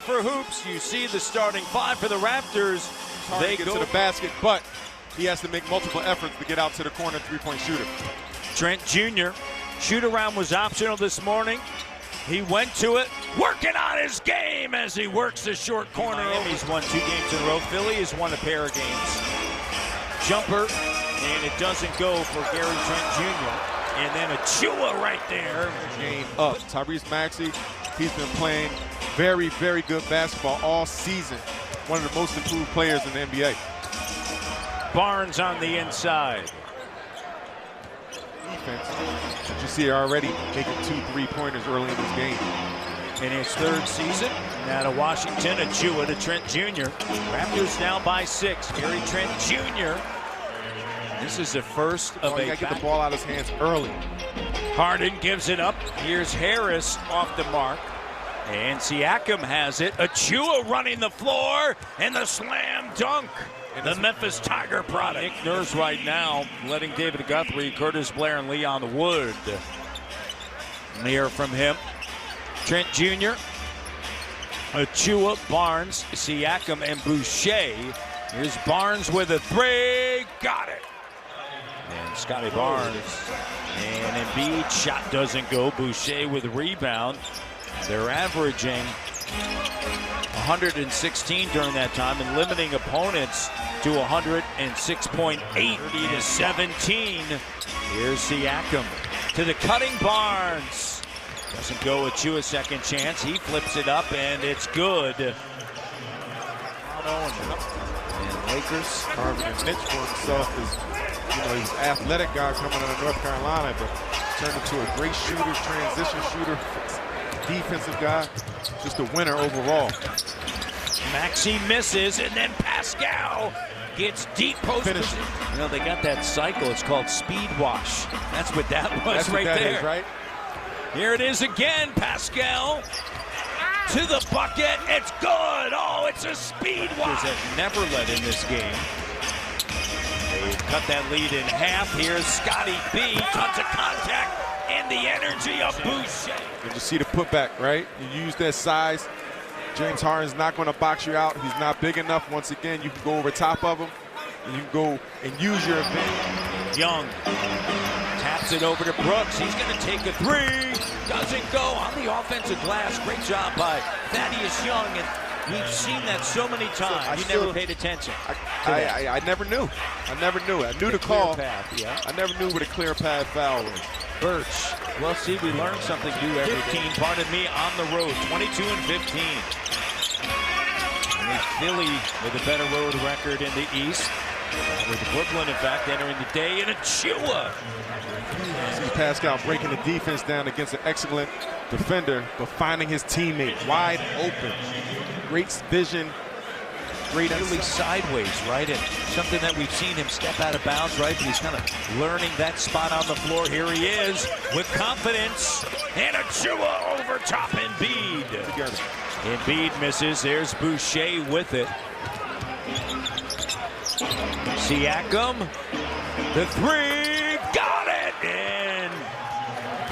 for hoops. You see the starting five for the Raptors. They get to the basket, but he has to make multiple efforts to get out to the corner three-point shooter. Trent Jr. Shoot-around was optional this morning. He went to it, working on his game as he works the short corner. Miami's won 2 games in a row. Philly has won a pair of games. Jumper, and it doesn't go for Gary Trent Jr. And then a Chua right there. Game up. Tyrese Maxey, he's been playing very, very good basketball all season. One of the most improved players in the NBA. Barnes on the inside. Defense. Did you see already making 2 3-pointers early in this game? In his 3rd season, now to Washington, a Chua to Trent Jr. Raptors now by 6. Gary Trent Jr. This is the first of you gotta get the ball out of his hands early. Harden gives it up. Here's Harris off the mark. And Siakam has it. Achua running the floor, and the slam dunk. The Memphis Tiger product. Nick Nurse right now letting David Guthrie, Curtis Blair, and Leon Wood near from him. Trent Jr., Achua, Barnes, Siakam, and Boucher. Here's Barnes with a 3. Got it. And Scotty Barnes and Embiid. Shot doesn't go. Boucher with a rebound. They're averaging 116 during that time and limiting opponents to 106.8 to 17. Here's Siakam to the cutting Barnes. Doesn't go. Achua second chance. He flips it up and it's good. And Lakers carving a niche for himself is, he's an athletic guy coming out of North Carolina, but turned into a great shooter, transition shooter, defensive guy, just a winner overall. Maxey misses, and then Pascal gets deep post. Finishing. They got that cycle. It's called speed wash. That's what that was. That's right what that there. Is, right? Here it is again. Pascal to the bucket. It's good. Oh, it's a speed wash. That never led in this game. They cut that lead in half. Here's Scotty B. Tons of contact and the energy of Boucher. And you see the putback, right? You use that size. James Harden's not going to box you out. He's not big enough. Once again, you can go over top of him, and you can go and use your advantage. Young taps it over to Brooks. He's going to take a 3. Doesn't go on the offensive glass. Great job by Thaddeus Young, and we've seen that so many times. You never paid attention. I never knew. I knew the call. Path, yeah. I never knew what a clear path foul was. Birch. Well, see, we learn something new every 15, day. Pardon me, on the road. 22 and 15. And Philly with a better road record in the East. With Brooklyn, in fact, entering the day in Achua. See Pascal breaking the defense down against an excellent defender, but finding his teammate wide open. Great vision. Great really sideways, right? And something that we've seen him step out of bounds, right? But he's kind of learning that spot on the floor. Here he is with confidence. And Achua over top Embiid. Together. Embiid misses. There's Boucher with it. Siakam, the 3, got it! And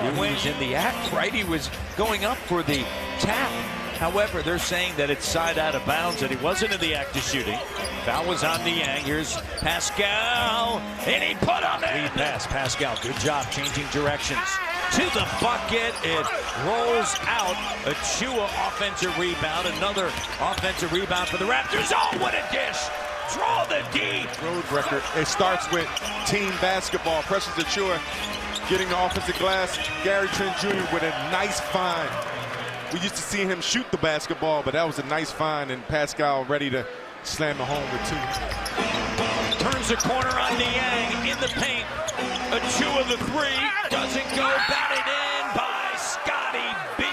he wins in the act, right? He was going up for the tap. However, they're saying that it's side out of bounds, that he wasn't in the act of shooting. Foul was on Niang. Here's Pascal, and he put on the lead pass. Pascal, good job changing directions. To the bucket, it rolls out. Achua offensive rebound, another offensive rebound for the Raptors. Oh, what a dish! Draw the D. Road record. It starts with team basketball. Pressures Achua getting the offensive glass. Gary Trent Jr. with a nice find. We used to see him shoot the basketball, but that was a nice find, and Pascal ready to slam it home with 2. Turns the corner on Niang in the paint. Achua the 3 doesn't go. Batted in by Scotty B.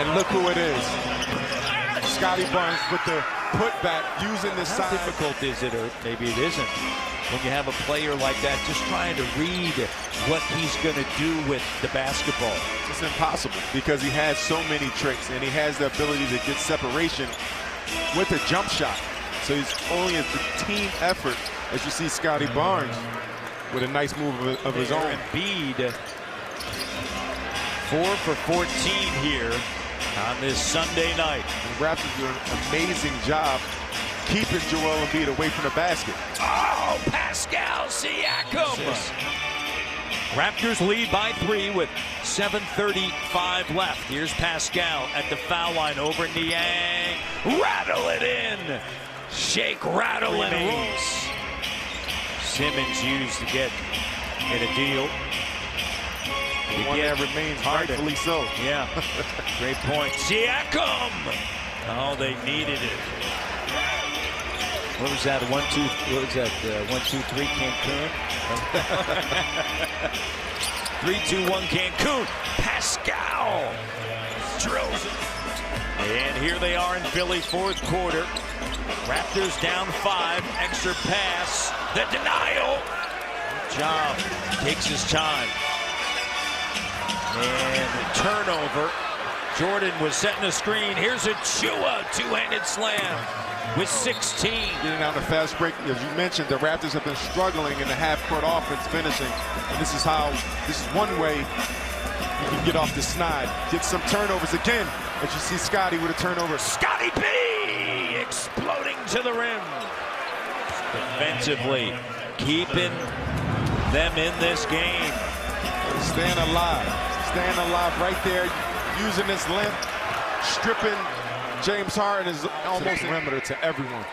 And look who it is. Scotty Barnes with the putback, using the side. How difficult is it, or maybe it isn't, when you have a player like that just trying to read what he's going to do with the basketball? It's impossible because he has so many tricks, and he has the ability to get separation with a jump shot. So he's only a team effort, as you see Scotty Barnes with a nice move of his own. Embiid, 4 for 14 here on this Sunday night. The Raptors do an amazing job keeping Joel Embiid away from the basket. Oh, Pascal Siakam. Raptors lead by 3 with 7:35 left. Here's Pascal at the foul line over Niang. Rattle it in. Shake, rattle, and roll. Simmons used to get in a deal. One that remains, rightfully so. Yeah, great point. Siakam! Oh, they needed it. What was that? 1-2. What was that? 1-2-3 Cancun. 3-2-1 Cancun. Pascal drills it. And here they are in Philly, fourth quarter. Raptors down 5. Extra pass. The denial. Good job. Takes his time. And the turnover. Jordan was setting a screen. Here's a Chua two-handed slam with 16. Getting out the fast break, as you mentioned, the Raptors have been struggling in the half-court offense finishing. And this is one way you can get off the snide. Get some turnovers again. As you see Scotty with a turnover. Scotty B exploding to the rim. Defensively, keeping them in this game. Staying alive. Staying alive right there, using this length, stripping James Harden is almost a perimeter to everyone.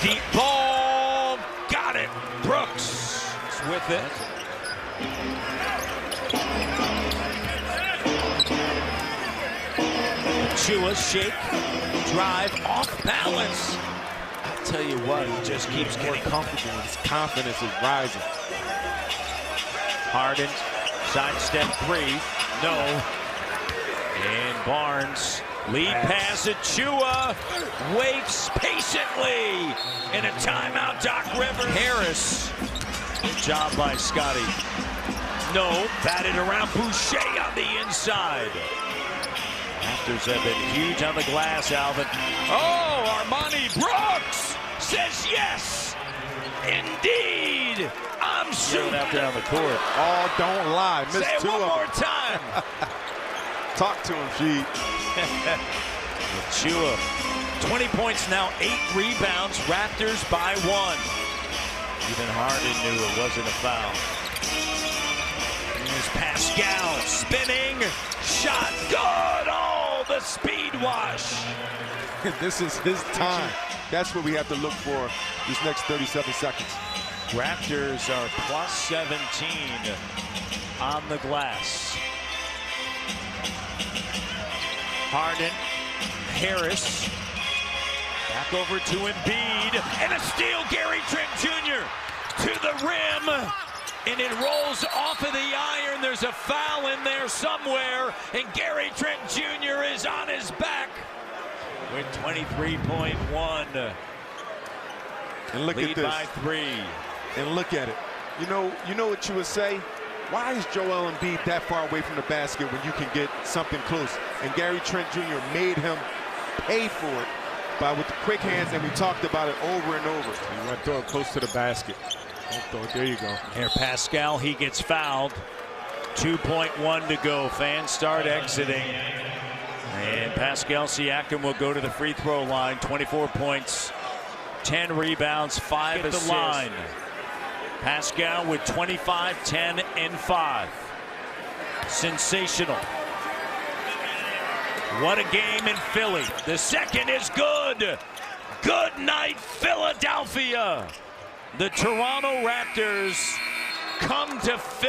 Deep ball, got it. Brooks is with it. Chua shake, drive, off balance. Tell you what, he just keeps getting comfortable. His confidence is rising. Harden, sidestep 3, no. And Barnes, lead pass at Chua, waits patiently. In a timeout, Doc Rivers. Harris, good job by Scotty. No, batted around Boucher on the inside. Raptors have been huge on the glass, Alvin. Oh, Armani Brooks says yes, indeed. I'm shooting out there on the court. Oh, don't lie. Missed Say it 2 one of more them. time. Talk to him, G. Chua, 20 points now, 8 rebounds. Raptors by 1. Even Harden knew it wasn't a foul. Here's Pascal spinning, shot good. Oh, the speed wash. This is his time. That's what we have to look for these next 37 seconds. Raptors are plus 17 on the glass. Harden, Harris, back over to Embiid, and a steal, Gary Trent Jr. to the rim, and it rolls off of the iron. There's a foul in there somewhere, and Gary Trent Jr. is on his back with 23.1. And look lead at this. by 3. And look at it. You know what you would say? Why is Joel Embiid that far away from the basket when you can get something close? And Gary Trent Jr. made him pay for it with the quick hands, and we talked about it over and over. You want to throw it close to the basket. There you go. Here, Pascal, he gets fouled. 2.1 to go. Fans start exiting. And Pascal Siakam will go to the free throw line. 24 points, 10 rebounds, 5 assists. Line. Pascal with 25, 10, and 5. Sensational. What a game in Philly. The second is good. Good night, Philadelphia. The Toronto Raptors come to Philly.